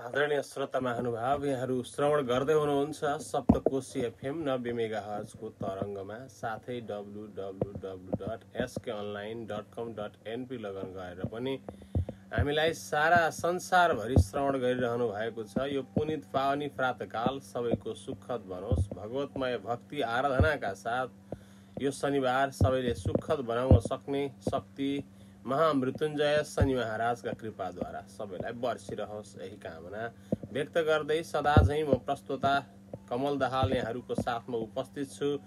आदरणीय श्रोता महानुभाव, यहाँहरू श्रवण गर्दै हुनुहुन्छ सप्तकोशी एफएम 90 मेगाहर्जको तरङ्गमा, साथै www.skonline.com.np लगन गरेर पनि हामीलाई सारा संसारभरि श्रवण गरिरहनु भएको छ। यो पुनित पावनी प्रातकाल सबैको सुखद बनोस्। भगवतमय भक्ति आराधनाका साथ यो शनिबार सबैले सुखद बनाउन सक्ने शक्ति महामृत्युञ्जय शनि महाराजका कृपाद्वारा सबैलाई बर्सिरहोस्, यही कामना व्यक्त गर्दै सदा झैं म प्रस्तोता कमल दाहाल यहाँहरूको साथमा उपस्थित छु।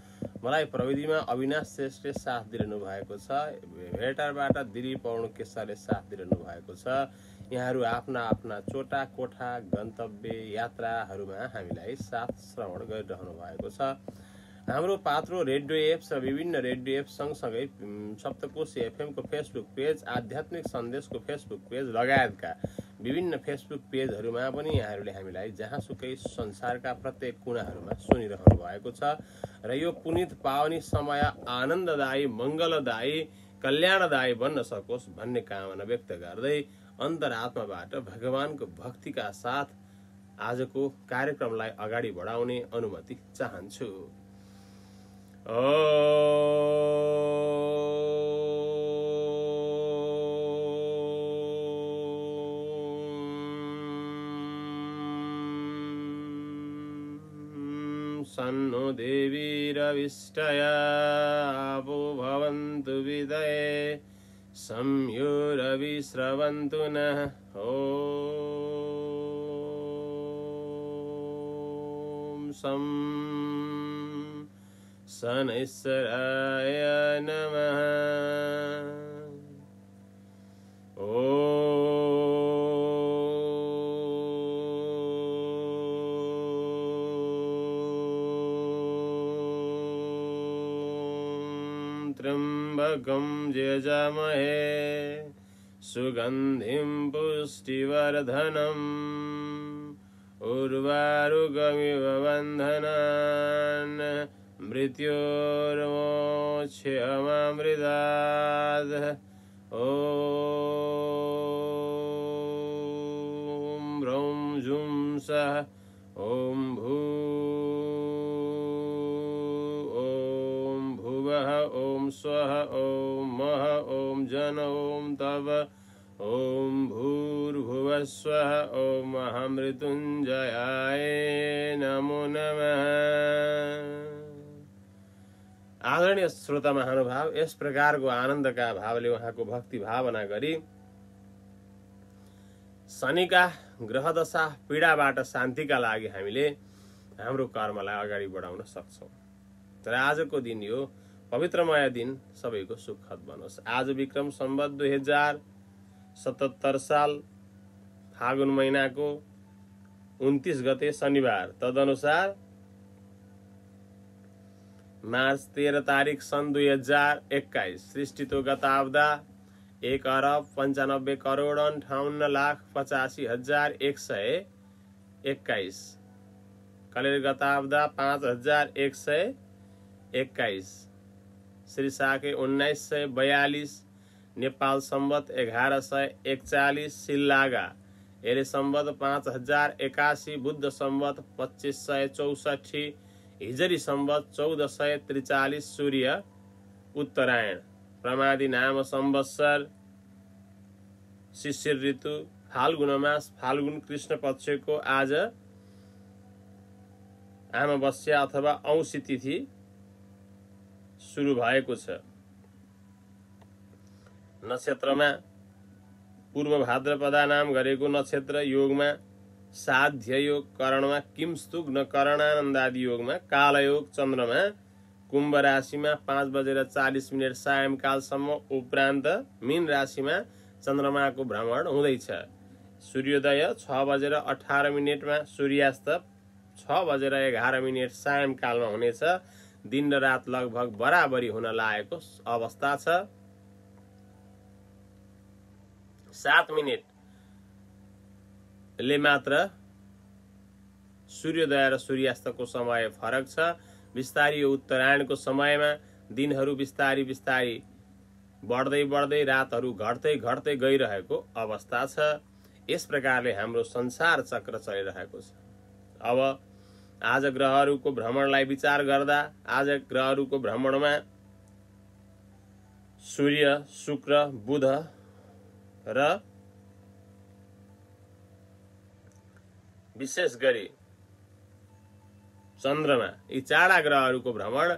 मलाई प्रविधिमा अविनाश श्रेष्ठले साथ दिइरहनु भएको छ। भेटारबाट दिलीप पौडेल केशरले साथ दिइरहनु भएको छ। यहाँहरू आफ्ना आफ्ना चोटा कोठा गन्तव्य यात्राहरूमा हामीलाई साथ श्रवण गरिरहनु भएको छ। हाम्रो पात्रो रेडियो एप्स र विभिन्न रेडियो एप्स सँगसँगै सप्तकोशी एफएमको फेसबुक पेज, आध्यात्मिक सन्देशको फेसबुक पेज लगायतका विभिन्न फेसबुक पेजहरूमा पनि यहाँहरूले हामीलाई जहाँसुकै संसारका प्रत्येक कुनाहरूमा सुनिरहनु भएको छ। र यो पुनित पावनी समय आनन्ददायी, मङ्गलदायी, कल्याणदायी बन्न सकोस् भन्ने कामना व्यक्त गर्दै अन्तरात्माबाट भगवानको भक्तिका साथ आजको कार्यक्रमलाई अगाडि बढाउने अनुमति चाहन्छु। सन्नो देवी रविष्टया आपो भवन्तु विदये संयुरविस्रवन्तु नः। ॐ सं शनैश्चराय नमः। त्र्यम्बकं यजामहे सुगन्धिं पुष्टिवर्धनम् उर्वारुकमिव बन्धनान् मृत्योर्मोक्षयमामृतात्। ॐ ब्रौं जुं सः ॐ भू ॐ भुवः ॐ स्वः ॐ मः ॐ जन ॐ तव ॐ भूर्भुवः स्वः ॐ महामृत्युञ्जयाय नमो नमः। आदरणीय श्रोता महानुभाव, यस प्रकारको आनन्दका भावले उहाँको भक्ति भावना गरी शनिका ग्रहदशा पीडाबाट शान्तिका लागि हामीले हाम्रो कर्मलाई अगाडि बढाउन सक्छौँ। तर आजको दिन यो पवित्रमय दिन सबैको सुखद बनोस्। आज विक्रम सम्वत 2077 साल फागुन महिनाको 29 गते शनिबार, तदनुसार मार्च 13 तारिक सन् 2021। सृष्टितो गताब्दा 1,95,58,85,121। कलेर गताब्दा 5,121। श्री साके 1942। नेपाल सम्वत 1141। सिल्लागा एले सम्वत 5081। बुद्ध सम्वत 2564। हिजरी सम्वत 1443। सूर्य उत्तरायण। प्रमादी नाम संवत्सर। शिशिर ऋतु फाल्गुन मास, फाल्गुन कृष्ण पक्षको आज अमावस्या अथवा औँसी तिथि सुरु भएको छ। नक्षत्रमा पूर्व भाद्रपदा नाम गरेको नक्षत्र, योगमा साध्य योग, करणमा किमस्तुक न करणानन्दादि योगमा कालयोग, चन्द्रमा कुम्भ राशिमा 5:40 सायंकालसम्म, उपरान्त मीन राशिमा चन्द्रमाको भ्रमण हुँदैछ। सूर्योदय 6:18 सूर्यास्त 6:11 सायंकालमा हुनेछ। दिन र रात लगभग बराबरी हुन लागेको अवस्था छ। 7 मिनेटले मात्र सूर्योदय र सूर्यास्तको समय फरक छ। बिस्तारी यो उत्तरायणको समयमा दिनहरू बिस्तारी बिस्तारी बढ्दै बढ्दै रातहरू घट्दै घट्दै गइरहेको अवस्था छ। यस प्रकारले हाम्रो संसार चक्र चलिरहेको छ। अब आज ग्रहहरूको भ्रमणलाई विचार गर्दा आज ग्रहहरूको भ्रमणमा सूर्य, शुक्र, बुध र विशेष गरी चन्द्रमा, यी चारवटा ग्रहहरूको भ्रमण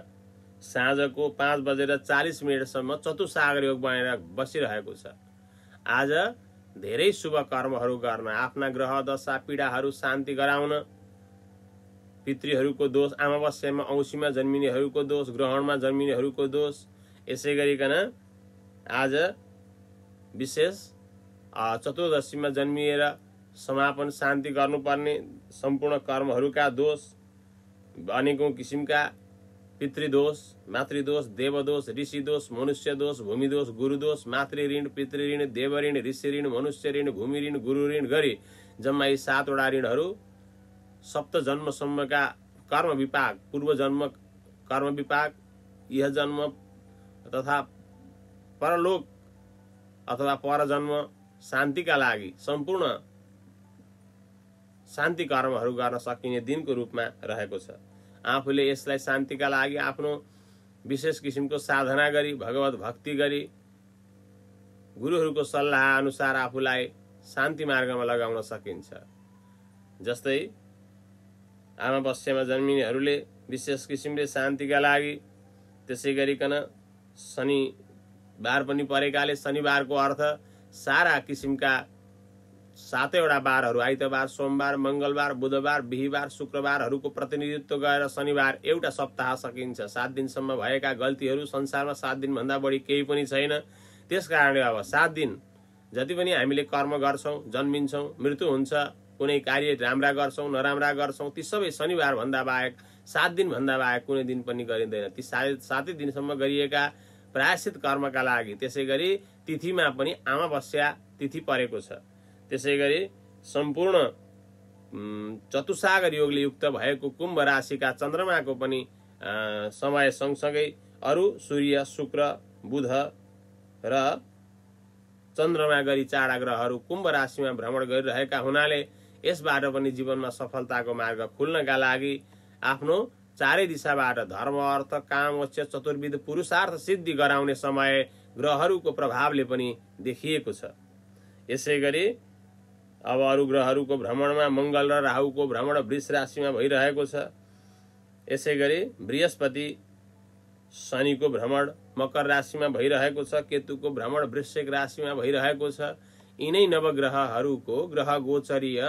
साँझको 5:40 चतुसागर योग बनेर बसिरहेको छ। आज धेरै शुभ कर्महरू गर्न, आफ्ना ग्रह दशा पीडाहरू शान्ति गराउन, पितृहरूको दोष, अमावस्यामा औँसीमा जन्मिनेहरूको दोष, ग्रहणमा जन्मिनेहरूको दोष, यसै गरिकन आज विशेष चतुर्दशीमा जन्मिएर समापन शान्ति गर्नुपर्ने सम्पूर्ण कर्महरूका दोष, अनेकौं किसिमका पितृदोष, मातृदोष, देवदोष, ऋषिदोष, मनुष्य दोष, भूमिदोष, गुरुदोष, मातृऋण, पितृऋण, देवऋण, ऋषि ऋण, मनुष्य ऋण, भूमि ऋण, गुरु ऋण गरी जम्मा यी 7वटा ऋणहरू सप्त जन्मसम्मका कर्म विपाक, पूर्व जन्म कर्म विपाक, यह जन्म तथा परलोक अथवा परजन्म शान्तिका लागि सम्पूर्ण शान्ति कर्महरू गर्न सकिने दिनको रूपमा रहेको छ। आफूले यसलाई शान्तिका लागि आफ्नो विशेष किसिमको साधना गरी, भगवत भक्ति गरी, गुरुहरूको सल्लाह अनुसार आफूलाई शान्ति मार्गमा लगाउन सकिन्छ। जस्तै अमावस्यामा जन्मिनेहरूले विशेष किसिमले शान्तिका लागि, त्यसै गरिकन शनिबार पनि परेकाले शनिबारको अर्थ सारा किसिमका 7वटा बारहरू, आइतबार, सोमबार, मंगलबार, बुधबार, बिहीबार, शुक्रबारहरूको प्रतिनिधित्व गरेर शनिबार एउटा सप्ताह सकिन्छ। 7 दिनसम्म भएका गल्तीहरू संसारमा 7 दिनभन्दा बढी केही पनि छैन। त्यसकारणले अब 7 दिन जति पनि हामीले कर्म गर्छौं, जन्मिन्छौं, मृत्यु हुन्छ, कुनै कार्य राम्रा गर्छौं, नराम्रा गर्छौं, ती सबै शनिबार भन्दा बाहेक 7 दिन भन्दा बाहेक कुनै दिन पनि गरिँदैन। ती 7 दिनसम्म गरिएका प्रायश्चित कर्मका लागि, त्यसै गरी तिथिमा पनि अमावस्या तिथि परेको छ। त्यसै गरी सम्पूर्ण चतुसागर योगले युक्त भएको कुम्भ राशिका चन्द्रमाको पनि समय सँगसँगै अरू सूर्य, शुक्र, बुध र चन्द्रमा गरी 4 ग्रहहरू कुम्भ राशिमा भ्रमण गरिरहेका हुनाले यसबाट पनि जीवनमा सफलताको मार्ग खुल्नका लागि आफ्नो चारै दिशाबाट धर्म, अर्थ, काम, मोक्ष, चतुर्विध पुरुषार्थ सिद्धि गराउने समय ग्रहहरूको प्रभावले पनि देखिएको छ। यसै गरी अब अरू ग्रहहरूको भ्रमणमा मंगल र राहुको भ्रमण वृष राशिमा भइरहेको छ। यसै गरी बृहस्पति, शनिको भ्रमण मकर राशिमा भइरहेको छ, केतुको भ्रमण वृश्चिक राशिमा भइरहेको छ। यिनै नवग्रहहरूको ग्रह गोचरीय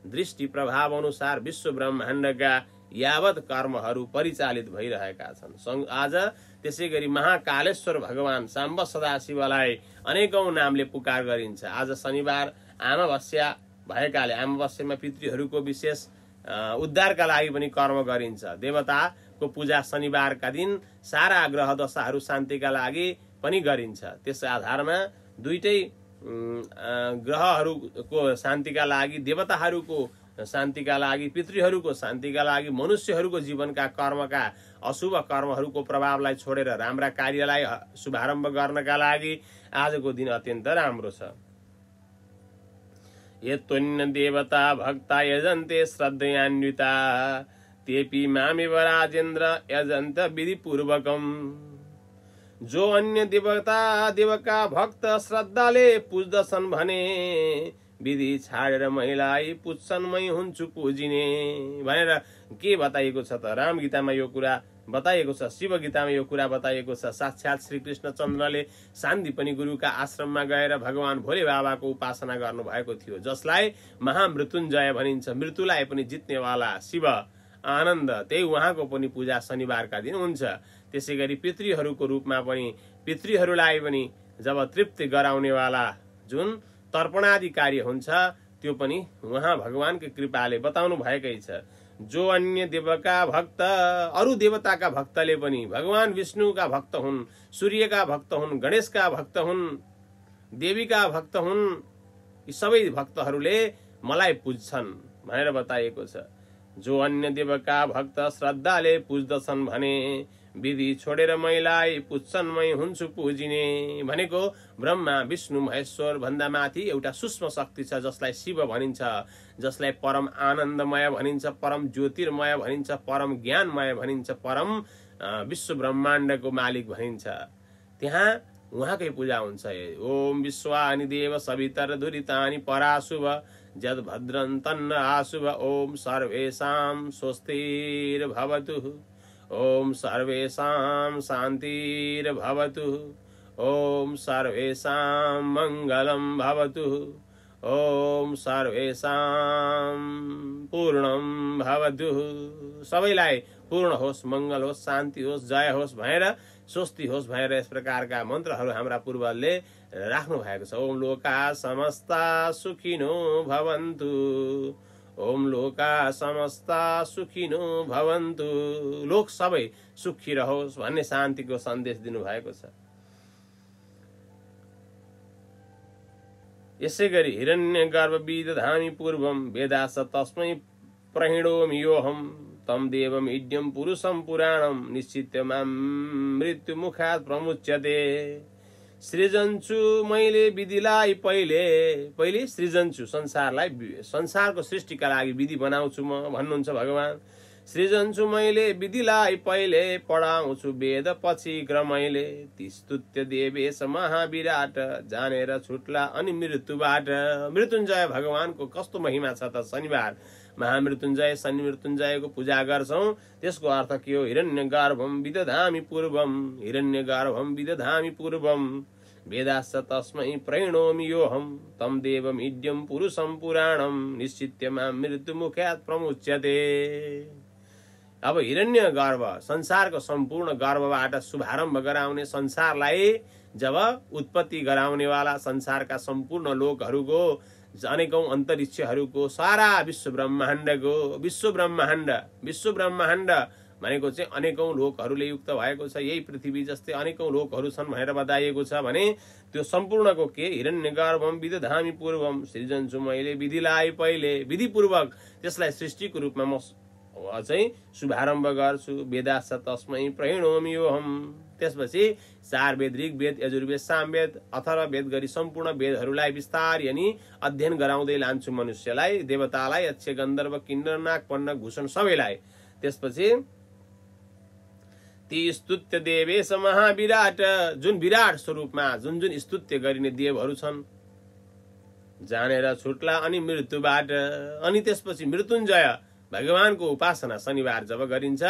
दृष्टि प्रभाव अनुसार विश्व ब्रह्माण्डका यावत कर्महरू परिचालित भइरहेका छन्। आज त्यसै गरी महाकालेश्वर भगवान साम्ब सदाशिवलाई अनेकौं नामले पुकार गरिन्छ। आज शनिबार अमावस्या भएकाले अमावस्यामा पितृहरूको विशेष उद्धारका लागि पनि कर्म गरिन्छ। देवताको पूजा शनिबारका दिन सारा ग्रह दशाहरू शान्तिका लागि पनि गरिन्छ। त्यस आधारमा दुईटै ग्रहहरूको शान्तिका लागि, देवताहरूको शान्तिका लागि, पितृहरूको शान्तिका लागि, मनुष्यहरूको जीवनका कर्मका अशुभ कर्महरूको प्रभावलाई छोडेर राम्रा कार्यलाई शुभारम्भ गर्नका लागि आजको दिन अत्यन्त राम्रो छ। यत्त्वन्य देवता भक्ता यजन्ते श्रद्धयान्विता तेपि मामेव राजेन्द्र यजन्त विधिपूर्वकम्। जो अन्य देवता देवका भक्त श्रद्धाले पुज्दछन् भने विधि छाडेर महिलाई पुज्छन् मै हुन्छु पुजिने भनेर के बताइएको छ त? राम गीतामा यो कुरा बताइएको छ, शिव गीतामा यो कुरा बताइएको छ। साक्षात श्री कृष्ण चन्द्रले सान्दीपनि गुरुका आश्रममा गएर भगवान भोले बाबाको उपासना गर्नु भएको थियो, जसलाई महामृत्युञ्जय भनिन्छ। मृत्युलाई पनि जित्नेवाला शिव आनन्द, त्यही उहाँको पनि पूजा शनिबारका दिन हुन्छ। त्यसै गरी पितृहरूको रूपमा पनि पितृहरूलाई पनि जब तृप्ति गराउनेवाला जुन तर्पणादि कार्य हुन्छ त्यो पनि उहाँ भगवानको कृपाले बताउनु भएकै छ। जो अन्य देवका भक्त, अरू देवताका भक्तले पनि भगवान विष्णुका भक्त हुन्, सूर्यका भक्त हुन्, गणेशका भक्त हुन्, देवीका भक्त हुन्, यी सबै भक्तहरूले मलाई पुज्छन् भनेर बताइएको छ। जो अन्य देवका भक्त श्रद्धाले पुज्दछन् भने विधि छोडेर मैलाई पुच्छन् मै हुन्छु पूजिने भनेको ब्रह्मा विष्णु महेश्वर भन्दा माथि एउटा सूक्ष्म शक्ति छ जसलाई शिव भनिन्छ, जसलाई परम आनन्दमय भनिन्छ, परम ज्योतिर्मय भनिन्छ, परम ज्ञानमय भनिन्छ, परम विश्व ब्रह्माण्डको मालिक भनिन्छ। त्यहाँ उहाँकै पूजा हुन्छ। ओम विश्वानि देव सवितर दुरितानि पराशुभ जद भद्रं तन्न आशुभ ओम सर्वेषां स्वस्तिर्भवतु ओम सर्वेषां शान्तिर्भवतु ओम सर्वेषां मङ्गलं भवतु ओम सर्वेषां पूर्णं भवतु। सबैलाई पूर्ण होस्, मङ्गल होस्, शान्ति होस्, जय होस् भनेर, स्वस्ति होस् भनेर यस प्रकारका मन्त्रहरू हाम्रा पूर्वजले राख्नु भएको छ। ओम लोका समस्ता सुखिनो भवन्तु ओम लोका समस्ता सुखिनो भवन्तु, लोक सबै सुखी रहोस् भन्ने शान्तिको सन्देश दिनुभएको छ। यसै गरी हिरण्यगर्भ विदधामि पूर्वं वेदास तस्मै प्रहिणोमि योऽहम् तम देवम इड्यम पुरुषम पुराणम निश्चित्य मां मृत्यु मुखात् प्रमुच्यते। सृजन्छु मैले विधिलाई पहिले सृजन्छु, संसारलाई, संसारको सृष्टिका लागि विधि बनाउँछु म भन्नुहुन्छ भगवान। सृजन्छु मैले विधिलाई पहिले पढाउँछु वेद पछि क्रमैले। ती स्तुत्य देवेश महाविराट जानेर छुट्ला अनि मृत्युबाट। मृत्युञ्जय भगवानको कस्तो महिमा छ त। शनिबार महामृत्युञ्जय शनि मृत्युञ्जयको पूजा गर्छौं। त्यसको अर्थ के हो? हिरण्यगर्भम विदधामि पूर्वम, हिरण्यगर्भम विदधामि पूर्वम वेदाश्च तस्मै प्रणोमि योऽहम् तम देवम इड्यम पुरुषम पुराणम निश्चित्य मां मृत्युमुखात् प्रमुच्यते। अब हिरण्य गर्भ संसारको सम्पूर्ण गर्भबाट शुभारम्भ गराउने, संसारलाई जब उत्पत्ति गराउनेवाला, संसारका सम्पूर्ण लोकहरूको, अनेकौं अन्तरिक्षहरूको, सारा विश्व ब्रह्माण्ड भनेको चाहिँ अनेकौं लोकहरूले युक्त भएको छ। यही पृथ्वी जस्तै अनेकौं लोकहरू छन् भनेर बताइएको छ भने त्यो सम्पूर्णको के? हिरण्यगर्भम विदधामि पूर्वम, सृजन्छु मैले विधिलाई पहिले, विधिपूर्वक त्यसलाई सृष्टिको रूपमा म चाहिँ शुभारम्भ गर्छु। वेदाश्च तस्मै प्रणोमि योऽहम्। त्यसपछि 4 वेद ऋग्वेद यजुर्वेद सामवेद अथर्ववेद गरी सम्पूर्ण वेदहरूलाई विस्तार यानी अध्ययन गराउँदै लान्छु मनुष्यलाई, देवतालाई, यक्ष गन्धर्व किन्नर नागपन्न घुषण सबैलाई। त्यसपछि ती स्तुत्य देवेश महाविराट, जुन विराट स्वरूपमा जुन जुन स्तुत्य गरिने देवहरू छन्, जानेर छुट्ला अनि मृत्युबाट। अनि त्यसपछि मृत्युञ्जय भगवानको उपासना शनिबार जब गरिन्छ,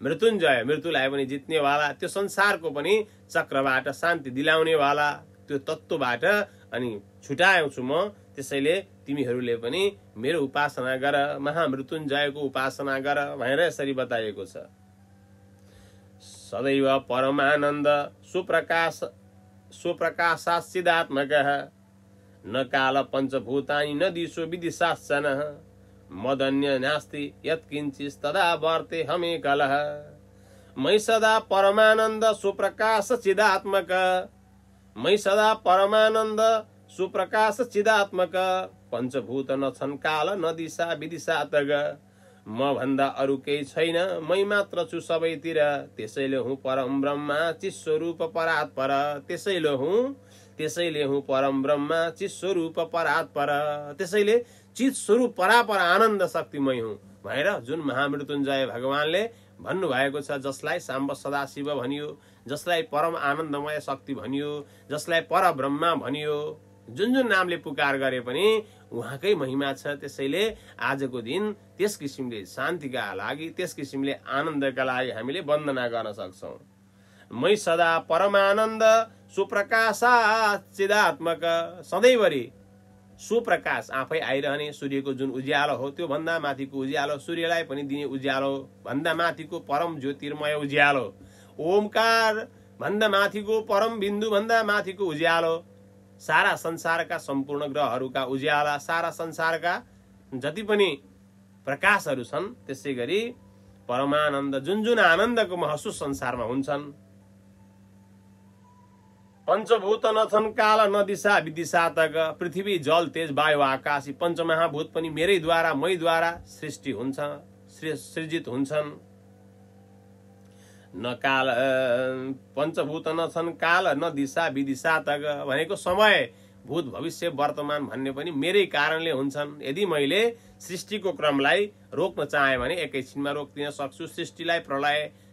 मृत्युञ्जय मृत्युलाई पनि जित्नेवाला, त्यो संसारको पनि चक्रबाट शान्ति दिलाउनेवाला त्यो तत्त्वबाट अनि छुटाउँछु म। त्यसैले तिमीहरूले पनि मेरो उपासना गर, महामृत्युञ्जयको उपासना गर भनेर यसरी बताइएको छ। सदैव परमानन्द सुप्रकाशाच्चिदात्मकः न काल पञ्चभूतानि न दिशो विदिशाश्चन मदन्य नास्ति यत्किञ्चिस्तदा वर्ते हमे कलह। मै सदा परमानन्द सुप्रकाश चिदात्मक, मै सदा परमानन्द सुप्रकाश चिदात्मक पञ्चभूत न छन् काल न दिशा विदिशा तग। म भन्दा अरू केही छैन, मै मात्र छु सबैतिर, त्यसैले हुँ परम ब्रह्मा चिस्वरूप परात्पर। त्यसैले हुँ परम ब्रह्मा चिस्वरूप परात्पर। त्यसैले चित स्वरूप परापर आनन्द शक्तिमय हुँ भनेर जुन महामृत्युञ्जय भगवानले भन्नुभएको छ, जसलाई साम्ब सदाशिव भनियो, जसलाई परम आनन्दमय शक्ति भनियो, जसलाई परब्रह्मा भनियो, जुन जुन नामले पुकार गरे पनि उहाँकै महिमा छ। त्यसैले आजको दिन त्यस किसिमले शान्तिका लागि, त्यस किसिमले आनन्दका लागि हामीले वन्दना गर्न सक्छौं। मै सदा परमानन्द सुप्रकाशाच्चिदात्मक, सधैँभरि सुप्रकाश आफै आइरहने सूर्यको जुन उज्यालो हो त्यो भन्दा माथिको उज्यालो, सूर्यलाई पनि दिने उज्यालो भन्दा माथिको परम ज्योतिर्मय उज्यालो, ओमकार भन्दा माथिको परम बिन्दु भन्दा माथिको उज्यालो, सारा संसारका सम्पूर्ण ग्रहहरूका उज्याला, सारा संसारका जति पनि प्रकाशहरू छन्, त्यसै गरी परमानन्द जुन जुन आनन्दको महसुस संसारमा हुन्छन्। पञ्चभूत न छन् काल न दिशा विदिशा तक, पृथ्वी जल तेज वायु आकाश, पञ्चमहाभूत पनि मेरैद्वारा मैद्वारा सृष्टि हुन्छ, सृजित हुन्छन्। न काल पञ्चभूत न छन् काल न दिशा विदिशा तक भनेको समय भूत भविष्य वर्तमान भन्ने पनि मेरै कारणले हुन्छन्। यदि मैले सृष्टिको क्रमलाई रोक्न चाहे भने एकैछिनमा रोक्दिन सक्छु।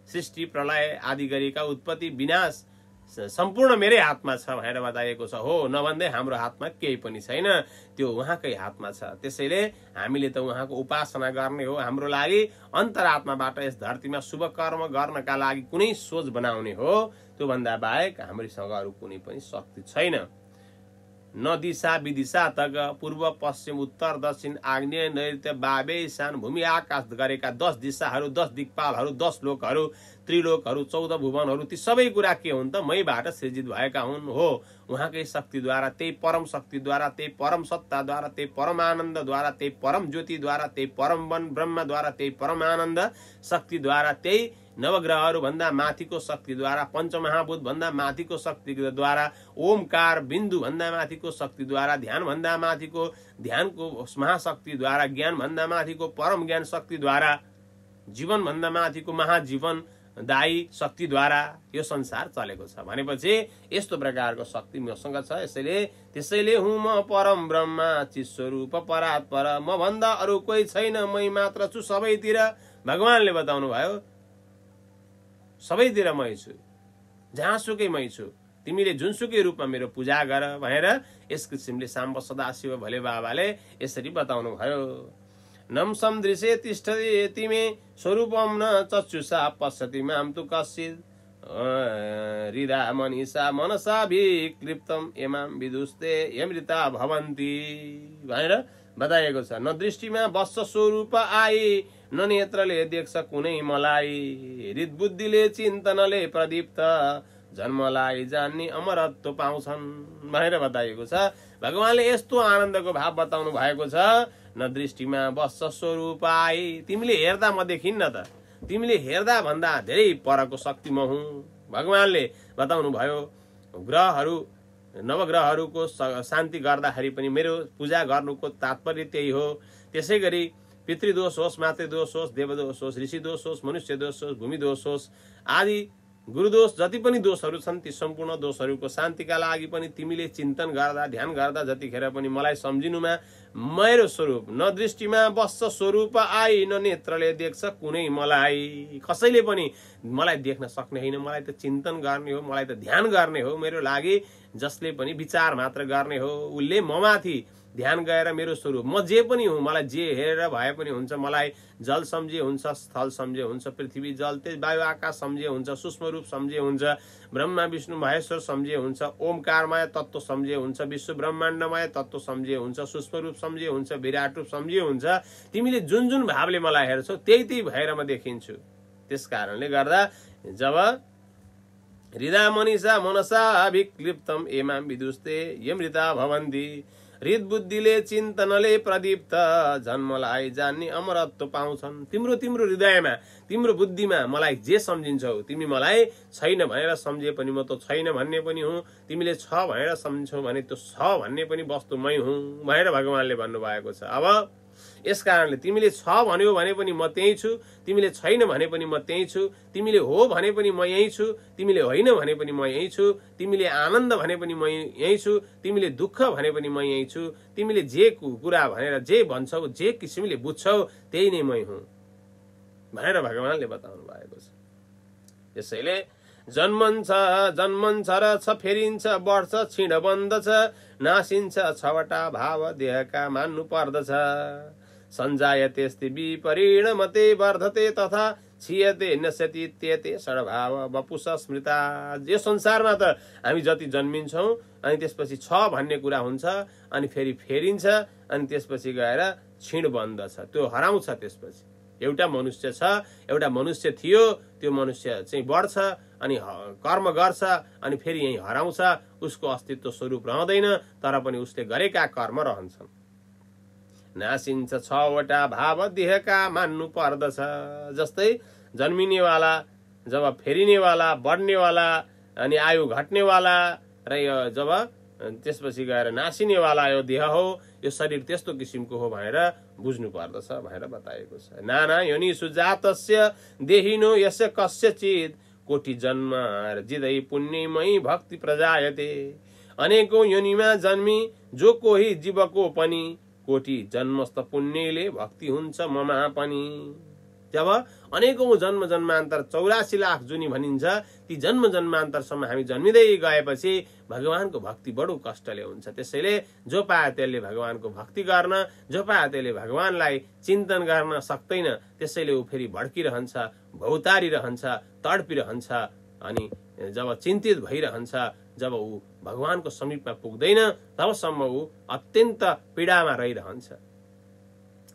सृष्टि प्रलय आदि गरेका उत्पत्ति विनाश सम्पूर्ण मेरै हातमा छ भनेर बताइएको छ। हो नभन्दै हाम्रो हातमा केही पनि छैन, त्यो उहाँकै हातमा छ। त्यसैले हामीले त उहाँको उपासना गर्ने हो। हाम्रो लागि अन्तरात्माबाट यस धरतीमा शुभ कर्म गर्नका लागि कुनै सोच बनाउने हो। त्योभन्दा बाहेक हामीसँग अरू कुनै पनि शक्ति छैन। न दिशा विदिशा तक पूर्व पश्चिम उत्तर दक्षिण आग्नेय नैऋत्य वावे ईशान भूमि आकाश गरेका 10 दिशाहरू 10 दिक्पालहरू 10 लोकहरू त्रिलोकहरू 14 भुवनहरू ती सबै कुरा के हुन् त मैबाट सृजित भएका हुन्। हो उहाँकै शक्तिद्वारा, त्यही परम शक्तिद्वारा, त्यही परम सत्ताद्वारा, त्यही परम आनन्दद्वारा, त्यही परम ज्योतिद्वारा, त्यही परम ब्रह्मद्वारा, त्यही परम आनन्द शक्तिद्वारा, त्यही नवग्रहहरू भन्दा माथिको शक्तिद्वारा, पञ्चमहाभूत भन्दा माथिको शक्तिद्वारा, ओमकार बिन्दु भन्दा माथिको शक्तिद्वारा, ध्यान भन्दा माथिको ध्यानको महाशक्तिद्वारा, ज्ञान भन्दा माथिको परम ज्ञान शक्तिद्वारा, जीवन भन्दा माथिको महाजीवन दायी शक्तिद्वारा यो संसार चलेको छ भनेपछि यस्तो प्रकारको शक्ति मसँग छ। त्यसैले हुँ म परम ब्रह्मा चिस्वरूप परात्पर, म भन्दा अरू कोही छैन, मै मात्र छु सबैतिर। भगवानले बताउनु भयो सबैतिर मै छु, जहाँसुकै मै छु, तिमीले जुनसुकै रूपमा मेरो पूजा गर भनेर यस किसिमले साम्ब सदाशिव भोले बाबाले यसरी बताउनु भयो। नम सन्दृशे तिष्ठति तिमे स्वरूपम न चक्षुषा पश्यति माम तु कश्चित् हृदा मनीषा मनसा विक्लिप्तम एमाम विदुस्ते यमृता भवन्ति भनेर बताइएको छ। न दृष्टिमा बस्छ स्वरूप आई, न नेत्रले देख्छ कुनै मलाई, हृद बुद्धिले चिन्तनले प्रदीप्त जन्मलाई जान्ने अमरत्व पाउँछन् भनेर बताइएको छ। भगवानले यस्तो आनन्दको भाव बताउनु भएको छ। न दृष्टिमा बस्छ स्वरूप आई, तिमीले हेर्दा म देखिन्न त, तिमीले हेर्दा भन्दा धेरै परको शक्ति म हुँ। भगवानले बताउनु भयो ग्रहहरू नवग्रहहरूको शान्ति गर्दाखेरि पनि मेरो पूजा गर्नुको तात्पर्य त्यही हो। त्यसै गरी पितृदोष होस्, मातृदोष होस्, देवदोष होस्, ऋषि दोष होस्, मनुष्य दोष होस्, भूमि दोष होस् आदि गुरुदोष जति पनि दोषहरू छन् ती सम्पूर्ण दोषहरूको शान्तिका लागि पनि तिमीले चिन्तन गर्दा ध्यान गर्दा जतिखेर पनि मलाई सम्झिनुमा मेरो स्वरूप न दृष्टिमा बस्छ स्वरूप आई, न नेत्रले देख्छ कुनै मलाई, कसैले पनि मलाई देख्न सक्ने होइन। मलाई त चिन्तन गर्ने हो, मलाई त ध्यान गर्ने हो मेरो लागि, जसले पनि विचार मात्र गर्ने हो उसले ममाथि ध्यान गएर मेरो स्वरूप म जे पनि हुँ, मलाई जे हेरेर भए पनि हुन्छ, मलाई जल सम्झे हुन्छ, स्थल सम्झे हुन्छ, पृथ्वी जल तेज वायु आकाश सम्झे हुन्छ, सूक्ष्म रूप सम्झे हुन्छ, ब्रह्मा विष्णु महेश्वर सम्झे हुन्छ, ओमकारमय तत्त्व सम्झे हुन्छ, विश्व ब्रह्माण्डमय तत्त्व सम्झे हुन्छ, सूक्ष्म रूप सम्झे हुन्छ, विराट रूप सम्झे हुन्छ। तिमीले जुन जुन भावले मलाई हेर्छौ त्यही त्यही भएर म देखिन्छु। त्यस कारणले गर्दा जब हृदा मनीषा मनसा विक्लिप्तम एमाम विदुस्ते यमृता भवन्ति, हृद बुद्धिले चिन्तनले प्रदीप्त जन्मलाई जान्ने अमरत्व पाउँछन्। तिम्रो हृदयमा तिम्रो बुद्धिमा मलाई जे सम्झिन्छौ, तिमी मलाई छैन भनेर सम्झे पनि म त छैन भन्ने पनि हुँ, तिमीले छ भनेर सम्झन्छौ भने त्यो छ भन्ने पनि वस्तु मै हुँ भनेर भगवानले भन्नुभएको छ। अब यस कारणले तिमीले छ भन्यो भने पनि म त्यही छु, तिमीले छैन भने पनि म त्यही छु, तिमीले हो भने पनि म यही छु, तिमीले होइन भने पनि म यही छु, तिमीले आनन्द भने पनि म यही छु, तिमीले दुःख भने पनि म यही छु, तिमीले जे कुरा भनेर जे भन्छौ जे किसिमले बुझ्छौ त्यही नै मै हुँ भनेर भगवानले बताउनु भएको छ। त्यसैले जन्मन्छ र छ फेरिन्छ, बढ्छ छिण बन्दछ, नासिन्छ छवटा भाव देहका मान्नु पर्दछ, सञ्जायतेस्ति विपरिणमते वर्धते तथा छियते नश्यति त्यते षड्भाव वपुष स्मृता। यो संसारमा त हामी जति जन्मिन्छौँ अनि त्यसपछि छ भन्ने कुरा हुन्छ, अनि फेरि फेरिन्छ, अनि त्यसपछि गएर छिण बन्दछ, त्यो हराउँछ। त्यसपछि एउटा मनुष्य छ, एउटा मनुष्य थियो, त्यो मनुष्य चाहिँ बढ्छ अनि कर्म गर्छ अनि फेरि यही हराउँछ, उसको अस्तित्व स्वरूप रहँदैन, तर पनि उसले गरेका कर्म रहन्छन्। नासिन्छ छवटा भाव देहका मान्नु पर्दछ, जस्तै जन्मिनेवाला, जब फेरिनेवाला, बढ्नेवाला, अनि आयु घट्नेवाला र यो जब त्यसपछि गएर नासिनेवाला यो देह हो, यो शरीर त्यस्तो किसिमको हो भनेर बुझ्नु पर्दछ भनेर बताएको छ। नाना योनिषु जातस्य देहिनो यस्य कस्यचित् कोटी जन्म जिदै पुण्यमयी भक्ति प्रजायते। अनेकौं योनिमा जन्मी जो कोही जीवको पनि कोटी जन्मस्थ पुण्यले भक्ति हुन्छ ममा पनि। जब अनेकौं जन्म जन्मान्तर 84 लाख जुनी भनिन्छ, ती जन्म जन्मान्तरसम्म हामी जन्मिँदै गएपछि भगवानको भक्ति बडो कष्टले हुन्छ। त्यसैले जो पाए त्यसले भगवानको भक्ति गर्न, जो पाए त्यसले भगवानलाई चिन्तन गर्न सक्दैन। त्यसैले ऊ फेरि भड्किरहन्छ, भौतारिरहन्छ, तडपिरहन्छ अनि जब चिन्तित भइरहन्छ, जब ऊ भगवानको समीपमा पुग्दैन तबसम्म ऊ अत्यन्त पीडामा रहिरहन्छ।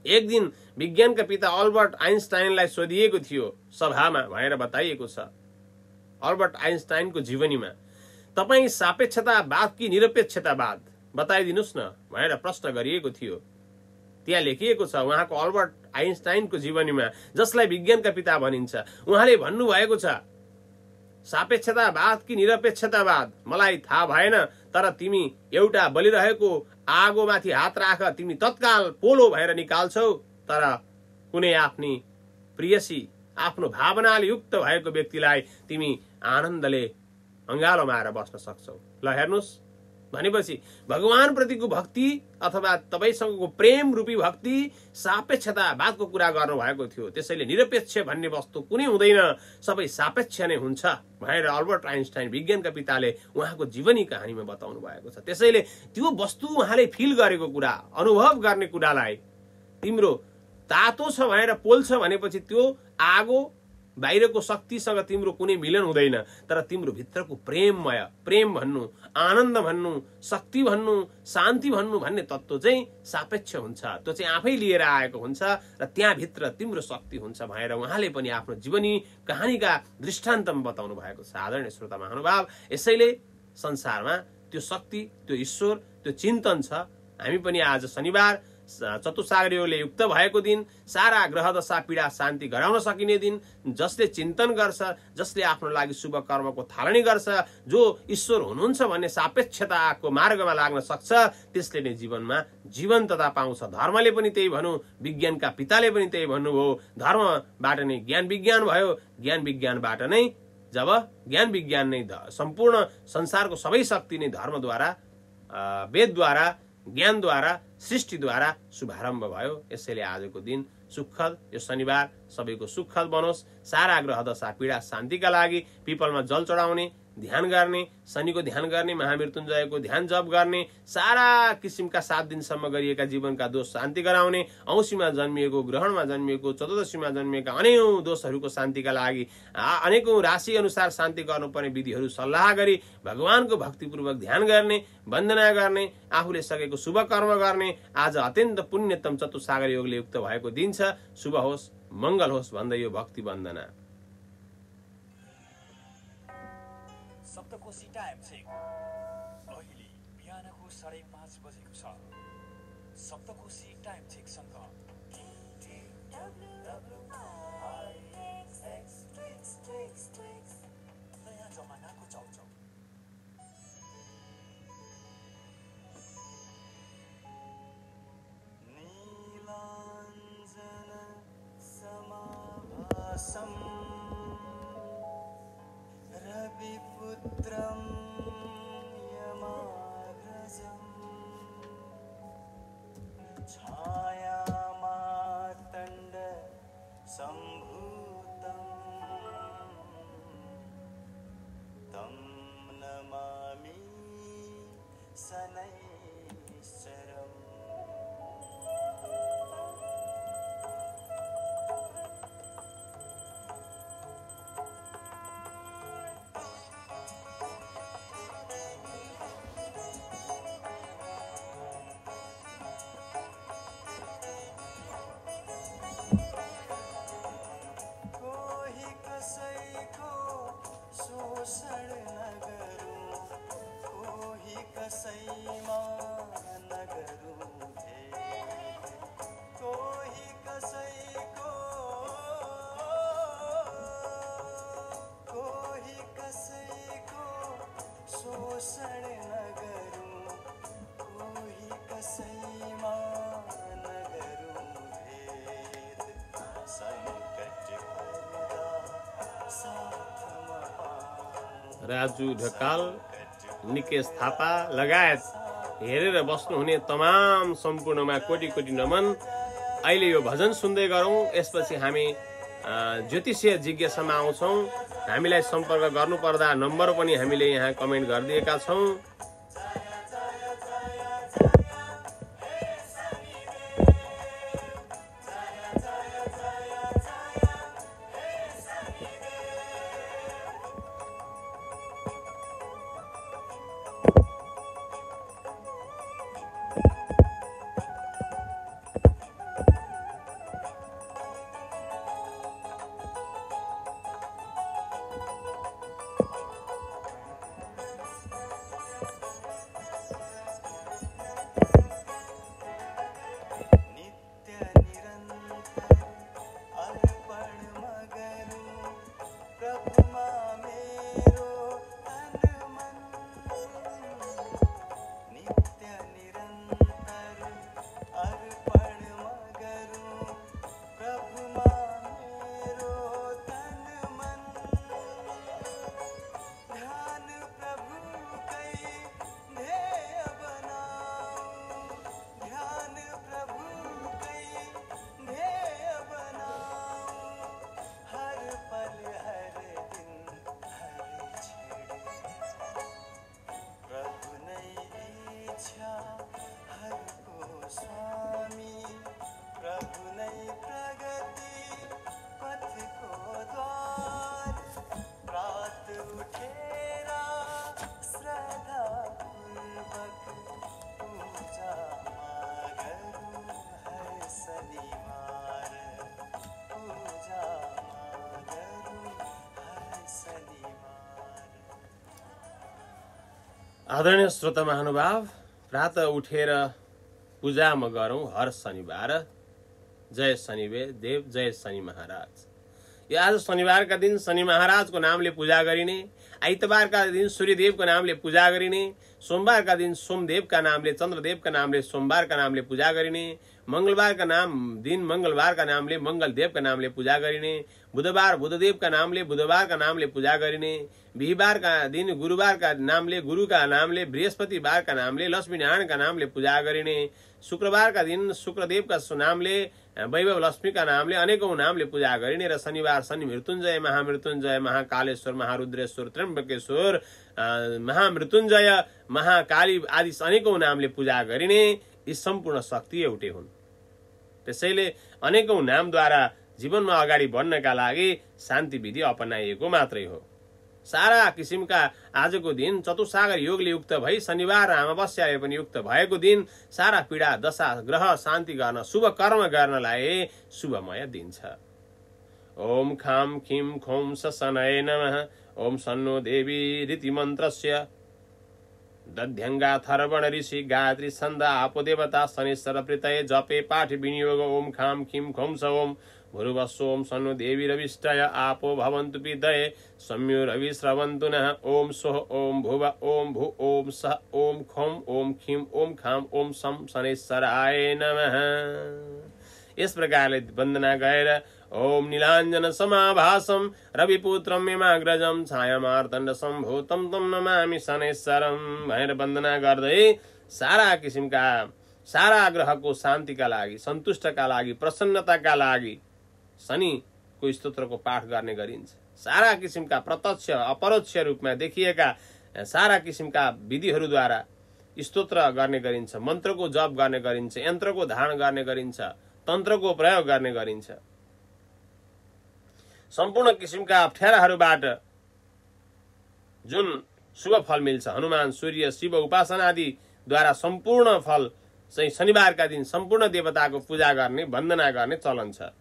एक दिन विज्ञानका पिता अल्बर्ट आइन्स्टाइनलाई सोधिएको थियो सभामा भनेर बताइएको छ। अल्बर्ट आइन्स्टाइनको जीवनीमा तपाईँ सापेक्षतावाद कि निरपेक्षतावाद बताइदिनुस् न भनेर प्रश्न गरिएको थियो। त्यहाँ लेखिएको छ उहाँको अल्बर्ट आइन्स्टाइनको जीवनीमा, जसलाई विज्ञानका पिता भनिन्छ, उहाँले भन्नुभएको छ सापेक्षतावाद कि निरपेक्षतावाद मलाई थाहा भएन, तर तिमी एउटा बलिरहेको आगोमाथि हात राख, तिमी तत्काल पोलो भएर निकाल्छौ, तर कुनै आफ्नी प्रियसी आफ्नो भावनाले युक्त भएको व्यक्तिलाई तिमी आनन्दले अँगालोमा आएर बस्न सक्छौ। ल हेर्नुस्, भनेपछि भगवान प्रतिको भक्ति अथवा तपाईसँगको प्रेम रूपी भक्ति सापेक्षतावादको कुरा गर्नु भएको थियो। त्यसैले निरपेक्ष भन्ने वस्तु कुनै हुँदैन, सबै सापेक्ष नै हुन्छ भनेर अल्बर्ट आइन्स्टाइन विज्ञानका पिताले उहाँको जीवनी कहानीमा बताउनु भएको छ। त्यसैले त्यो वस्तु उहाँले फिल गरेको कुरा, अनुभव गर्ने कुरालाई तिम्रो तातो छ भनेर पोल्छ भनेपछि त्यो आगो बाहिरको शक्तिसँग तिम्रो कुनै मिलन हुँदैन, तर तिम्रो भित्रको प्रेममय, प्रेम भन्नु, आनन्द भन्नु, शक्ति भन्नु, शान्ति भन्नु भन्ने तत्त्व चाहिँ सापेक्ष हुन्छ। त्यो चाहिँ आफै लिएर आएको हुन्छ र त्यहाँभित्र तिम्रो शक्ति हुन्छ भनेर उहाँले पनि आफ्नो जीवनी कहानीका दृष्टान्तमा बताउनु भएको छ। आदरणीय श्रोता महानुभाव, यसैले संसारमा त्यो शक्ति, त्यो ईश्वर, त्यो चिन्तन छ। हामी पनि आज शनिबार चतुसागरी योगले युक्त भएको दिन, सारा ग्रह दशा पीडा शान्ति गराउन सकिने दिन, जसले चिन्तन गर्छ, जसले आफ्नो लागि शुभ कर्मको थालनी गर्छ, जो ईश्वर हुनुहुन्छ भन्ने सापेक्षताको मार्गमा लाग्न सक्छ, त्यसले नै जीवनमा जीवन्तता पाउँछ। धर्मले पनि त्यही भनौँ, विज्ञानका पिताले पनि त्यही भन्नुभयो, धर्मबाट नै ज्ञान विज्ञान भयो, ज्ञान विज्ञानबाट नै जब ज्ञान विज्ञान नै सम्पूर्ण संसारको सबै शक्ति नै धर्मद्वारा, वेदद्वारा, ज्ञानद्वारा, सृष्टिद्वारा शुभारम्भ भयो। यसैले आजको दिन सुखद, यो शनिबार सबैको सुखद बनोस्। सारा ग्रह दशा पीडा शान्तिका लागि पिपलमा जल चढाउने, ध्यान गर्ने, शनिको ध्यान गर्ने, महामृत्युञ्जयको ध्यान जप गर्ने, सारा किसिमका 7 दिनसम्म गरिएका जीवनका दोष शान्ति गराउने, औँसीमा जन्मिएको, ग्रहणमा जन्मिएको, चतुर्दशीमा जन्मिएका अनेकौं दोषहरूको शान्तिका लागि अनेकौं राशि अनुसार शान्ति गर्नुपर्ने विधिहरू सल्लाह गरी भगवानको भक्तिपूर्वक ध्यान गर्ने, वन्दना गर्ने, आफूले सकेको शुभ कर्म गर्ने। आज अत्यन्त पुण्यतम चतुसागर योगले युक्त भएको दिन छ। शुभ होस्, मंगल होस् भन्दै यो भक्ति वन्दना। सप्तकोशी टाइम चेक अहिले बिहानको 5:30 बजेको छ। सप्तकोशी टाइम चेक सँग नयाँ जमानाको चाउचाउ। नीलाञ्जन समाभासम् रविपुत्रं यमाग्रजम् छायामार्तण्ड सम्भूतं तं नमामि शनैश्चरम्। शोषण न गरूं, कोही कसैमा न गरूं भेद, कोही कसैको शोषण न गरूं, कोही कसैमा न गरूं भेद। संकट पर्दा साथमा राजु ढकाल, निकेश थापा लगायत हेरेर बस्नुहुने तमाम सम्पूर्णमा कोटी कोटी नमन। अहिले यो भजन सुन्दै गरौँ, यसपछि हामी ज्योतिषीय जिज्ञासामा आउँछौँ। हामीलाई सम्पर्क गर्नुपर्दा नम्बर पनि हामीले यहाँ कमेन्ट गरिदिएका छौँ। आदरणीय श्रोता महानुभाव, प्रातः उठेर पूजा म गरौँ हर शनिबार। जय शनिदेव, जय शनि महाराज। यो आज शनिबारका दिन शनि महाराजको नामले पूजा गरिने, आइतबारका दिन सूर्यदेवको नामले पूजा गरिने, सोमबारका दिन सोमदेवका नामले, चन्द्रदेवका नामले सोमबारका नामले पूजा गरिने, मंगलबारका दिन मंगलबारका नामले मंगलदेवका नामले पूजा गरिने, बुधबार बुधदेवका नामले बुधबारका नामले पूजा गरिने, बिहीबारका दिन गुरुबारका नामले गुरुका नामले, बृहस्पतिबारका नामले लक्ष्मीनारायणका नामले पूजा गरिने, शुक्रबारका दिन शुक्रदेवका नामले वैभव लक्ष्मीका नामले अनेकौं नामले पूजा गरिने र शनिबार शनि मृत्युञ्जय, महामृत्युञ्जय, महाकालेश्वर, महारुद्रेश्वर, त्र्यम्बकेश्वर, महामृत्युञ्जय, महाकाली आदि अनेकौं नामले पूजा गरिने। यी सम्पूर्ण शक्ति एउटै हुन्। त्यसैले अनेकौं नामद्वारा जीवनमा अगाडि बढ्नका लागि शान्ति विधि अपनाइएको मात्रै हो। सारा किसिमका आजको दिन चतुसागर योगले युक्त भई शनिबार अमावस्याले पनि युक्त भएको दिन, सारा पीडा दशा ग्रह शान्ति गर्न, शुभ कर्म गर्नलाई शुभमय दिन छ। ओम खाम खिम खोम सनय नमः। ओम सन्नो देवी रीति मन्त्रस्य दध्यङ्गा थर्वण ऋषि गायत्री छन्द आपो देवता शनेश्वर प्रीतये जपे पाठ विनियोग। ओम खाम खिम खोम स ओम भुर्वस्वोम सन्नो देवी रविष्टय आपो भवन्तु पिदये सम्यो रवि श्रवन्तु नः। ओम स्वः ओम भुव ओम भू ओम सः ओम खोम ओम खिम ओम खाम ओम सम शनेश्वराय नमः। यस प्रकारले वन्दना गरेर ओम नीलाञ्जन समाभासम रविपुत्रम यमाग्रजम छायामार्तण्ड सम्भूतम तम नमामि शनेश्वरम भनेर वन्दना गर्दै सारा किसिमका सारा ग्रहको शान्तिका लागि, सन्तुष्टका लागि, प्रसन्नताका लागि शनिको स्तोत्रको पाठ गर्ने गरिन्छ। सारा किसिमका प्रत्यक्ष अपरोक्ष रूपमा देखिएका सारा किसिमका विधिहरूद्वारा स्तोत्र गर्ने गरिन्छ, मन्त्रको जप गर्ने गरिन्छ, यन्त्रको धारण गर्ने गरिन्छ, तन्त्रको प्रयोग गर्ने गरिन्छ। सम्पूर्ण किसिमका अप्ठ्याराहरूबाट जुन शुभ फल मिल्छ, हनुमान, सूर्य, शिव उपासना आदिद्वारा सम्पूर्ण फल चाहिँ शनिबारका दिन सम्पूर्ण देवताको पूजा गर्ने, वन्दना गर्ने चलन छ।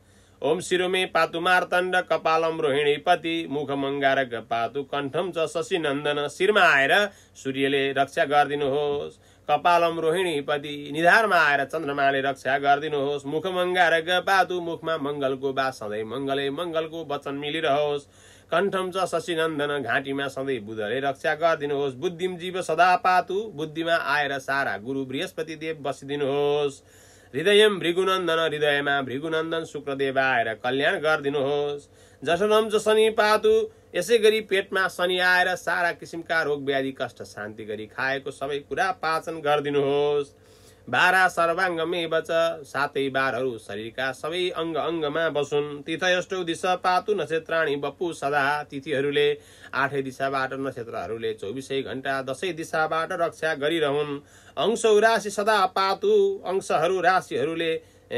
ओम शिरोमे पातु मार्तण्ड कपालम रोहिणीपति मुखमङ्गारक पातु कण्ठम च शशि नन्दन। शिरमा आएर सूर्यले रक्षा गरिदिनुहोस्, कपालम रोहिणीपति निधारमा आएर चन्द्रमाले रक्षा गरिदिनुहोस्, मुखमङ्गारक पातु मुखमा मङ्गलको बास सधैँ मङ्गलै मङ्गलको वचन मिलिरहोस्, कण्ठम च शशि नन्दन घाँटीमा सधैँ बुधले रक्षा गरिदिनुहोस्, बुद्धिम जीव सदा पातु बुद्धिमा आएर सारा गुरु बृहस्पति देव बसिदिनुहोस्, हृदयम भृगुनन्दन हृदयमा भृगुनन्दन शुक्रदेव आएर कल्याण गरिदिनुहोस्। जसनम जसनी पातु यसै गरी पेटमा शनि आएर सारा किसिमका रोग व्याधि कष्ट शान्ति गरी खाएको सबै कुरा पाचन गरिदिनुहोस्। बारा सर्वाङ्गमे बच सातै बारहरू शरीरका सबै अङ्ग अङ्गमा बसुन्। तीर्थयष्टौ दिशा पातु नक्षत्राणी बपु सदा तिथिहरूले आठै दिशाबाट नक्षत्रहरूले 24 घण्टा 10 दिशाबाट रक्षा गरिरहुन्। अंशौ राशि सदा पातु अंशहरू राशिहरूले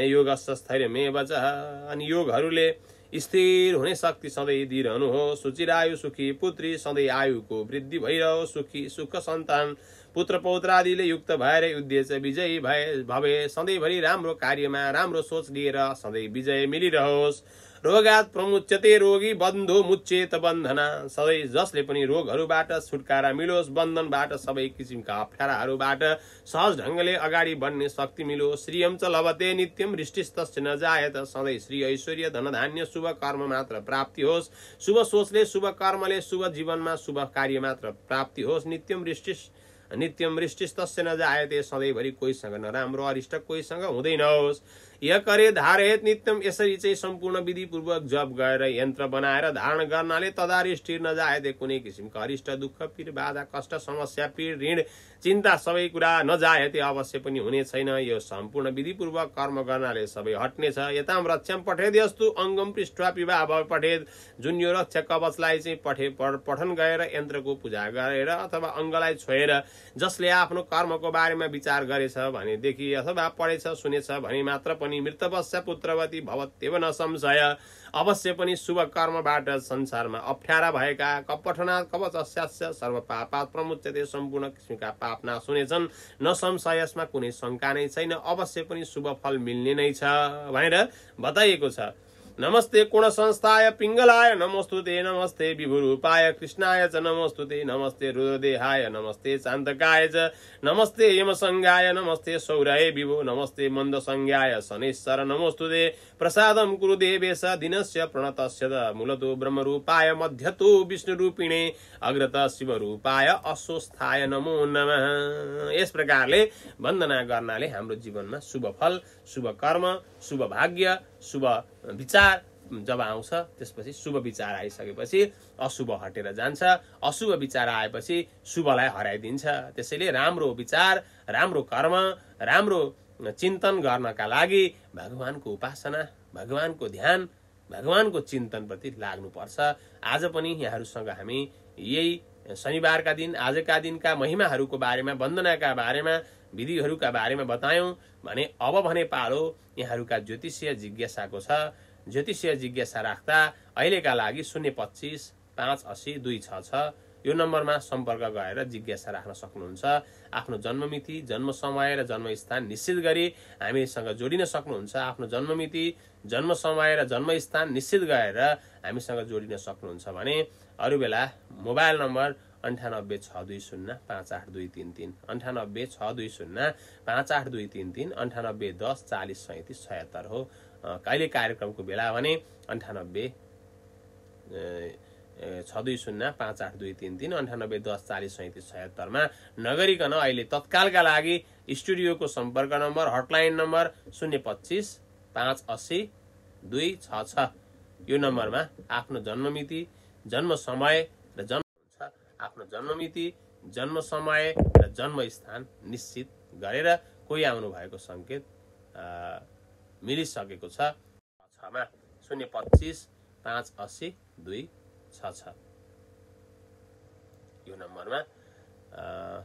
योगस्थ स्थैर्यमे बच अनि योगहरूले स्थिर हुने शक्ति सधैँ दिइरहनु हो। सुचिरायु सुखी पुत्री सधैँ आयुको वृद्धि भइरहो। सुखी सुख सन्तान पुत्र पौत्रादिले युक्त भएर उद्देश्य विजयी भए सधैँभरि राम्रो कार्यमा राम्रो सोच लिएर सधैँ विजय मिलिरहोस्। रोगात् प्रमुच्यते रोगी बन्धु मुच्चेत बन्धना सधैँ जसले पनि रोगहरूबाट छुटकारा मिलोस्। बन्धनबाट सबै किसिमका अप्ठ्याराहरूबाट सहज ढङ्गले अगाडि बढ्ने शक्ति मिलोस्। श्रियम च लभते नित्यम वृष्टिस्तस्य न जायत सधैँ श्री ऐश्वर्य धनधान्य शुभ कर्म मात्र प्राप्ति होस्। शुभ सोचले शुभ कर्मले शुभ जीवनमा शुभ कार्य मात्र प्राप्ति होस्। नित्यम वृष्टिस्तस्य न जायते सधैँभरि कोहीसँग नराम्रो अरिष्ट कोहीसँग हुँदैन होस्। य करे धारयत नित्यम यसरी चाहिँ सम्पूर्ण विधिपूर्वक जप गरेर यन्त्र बनाएर धारण गर्नाले तदारिष्टि नजायते कुनै किसिमका अरिष्ट दुःख पीड बाधा कष्ट समस्या पीड ऋण चिन्ता सबै कुरा नजायते अवश्य पनि हुने छैन। यो सम्पूर्ण विधिपूर्वक कर्म गर्नाले सबै हट्नेछ। यताम रक्षम पठेद्यस्तु अङ्गम पृष्ठा पिवा भव पठेद जुन यो रक्षा कवचलाई चाहिँ पठन गरेर यन्त्रको पूजा गरेर अथवा अङ्गलाई छोएर जसले आफ्नो कर्मको बारेमा विचार गरेछ भनेदेखि अथवा पढेछ सुनेछ भने मात्र पनि मृतवश्य पुत्रवती भवत्येव न संशय अवश्य पनि शुभ कर्मबाट संसारमा अप्ठ्यारा भएका कपठनात् कवचस्यास्य सर्व पापात् प्रमुच्यते सम्पूर्ण किसिमका पाप नाश हुनेछन्। न संशय यसमा कुनै शङ्का नै छैन। अवश्य पनि शुभ फल मिल्ने नै छ भनेर बताइएको छ। नमस्ते गुण संस्थाय पिङ्गलाय नमोस्तुते नमस्ते विभुरूपाय कृष्णाय च नमोस्तुते नमस्ते रुद्रदेहाय नमस्ते चान्तकाय च नमस्ते यमसंज्ञाय नमस्ते सौराय विभो नमस्ते मन्दसंज्ञाय शनेश्वर नमोस्तुते प्रसादं कुरु देवेश दिनस्य प्रणतस्य मूलतो ब्रह्मरूपाय मध्यतो विष्णुरूपिणे अग्रत शिवरूपाय अस्वस्थाय नमो नमः। यस प्रकारले वन्दना गर्नाले हाम्रो जीवनमा शुभ फल शुभ कर्म शुभ भाग्य शुभ विचार जब आउँछ त्यसपछि शुभ विचार आइसकेपछि अशुभ हटेर जान्छ। अशुभ विचार आएपछि शुभलाई हराइदिन्छ। त्यसैले राम्रो विचार राम्रो कर्म राम्रो चिन्तन गर्नका लागि भगवानको उपासना भगवानको ध्यान भगवानको चिन्तन प्रति लाग्नुपर्छ। आज पनि यहाँहरूसँग हामी यही शनिबारका दिन आजका दिनका महिमाहरूको बारेमा वन्दनाका बारेमा विधिहरूका बारेमा बतायौं भने अब भने पालो यहाँहरूका ज्योतिषीय जिज्ञासाको छ। ज्योतिषीय जिज्ञासा राख्दा अहिलेका लागि 025 580 266 यो नम्बरमा सम्पर्क गरेर जिज्ञासा राख्न सक्नुहुन्छ। आफ्नो जन्ममिति जन्म समय र जन्मस्थान निश्चित गरी हामीसँग जोडिन सक्नुहुन्छ। आफ्नो जन्ममिति जन्म समय र जन्मस्थान निश्चित गरेर हामीसँग जोडिन सक्नुहुन्छ भने अरू बेला मोबाइल नम्बर 9862058233 9862058233 9810403777 हो। कहिले कार्यक्रमको बेला भने 9862058233 9810403777 मा नगरिकन अहिले तत्कालका लागि स्टुडियोको सम्पर्क नम्बर हटलाइन नम्बर 025 580 266 यो नम्बरमा आफ्नो जन्ममिति जन्म समय र आफ्नो जन्ममिति जन्म समय र जन्मस्थान निश्चित गरेर कोही आउनु भएको संकेत मिलिसकेको छ। 025 580 266 यो नम्बरमा